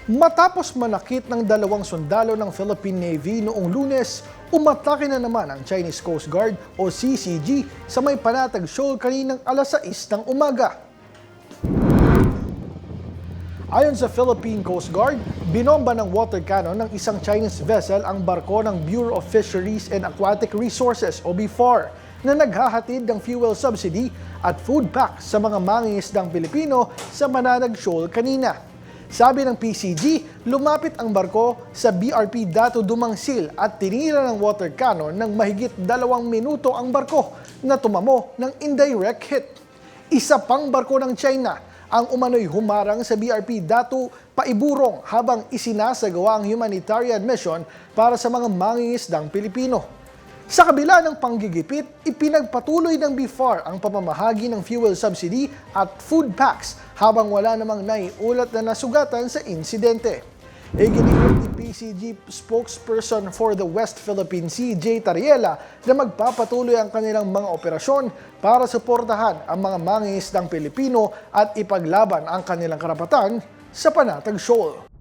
Matapos manakit ng dalawang sundalo ng Philippine Navy noong Lunes, umatake na naman ang Chinese Coast Guard o CCG sa may Panatag Shoal kaninang alas 6 ng umaga. Ayon sa Philippine Coast Guard, binomba ng water cannon ng isang Chinese vessel ang barko ng Bureau of Fisheries and Aquatic Resources o BFAR na naghahatid ng fuel subsidy at food pack sa mga mangingisdang Pilipino sa Panatag Shoal kanina. Sabi ng PCG, lumapit ang barko sa BRP Dato Dumangsil at tinira ng water cannon ng mahigit 2 minuto ang barko na tumamo ng indirect hit. Isa pang barko ng China ang umano'y humarang sa BRP Dato Paiburong habang isinasagawa ang humanitarian mission para sa mga mangingisdang Pilipino. Sa kabila ng panggigipit, ipinagpatuloy ng BFAR ang pamamahagi ng fuel subsidy at food packs habang wala namang naiulat na nasugatan sa insidente. Iginiit ni PCG spokesperson for the West Philippine Sea, Jay Tariela, na magpapatuloy ang kanilang mga operasyon para suportahan ang mga mangingisdang Pilipino at ipaglaban ang kanilang karapatan sa Panatag Shoal.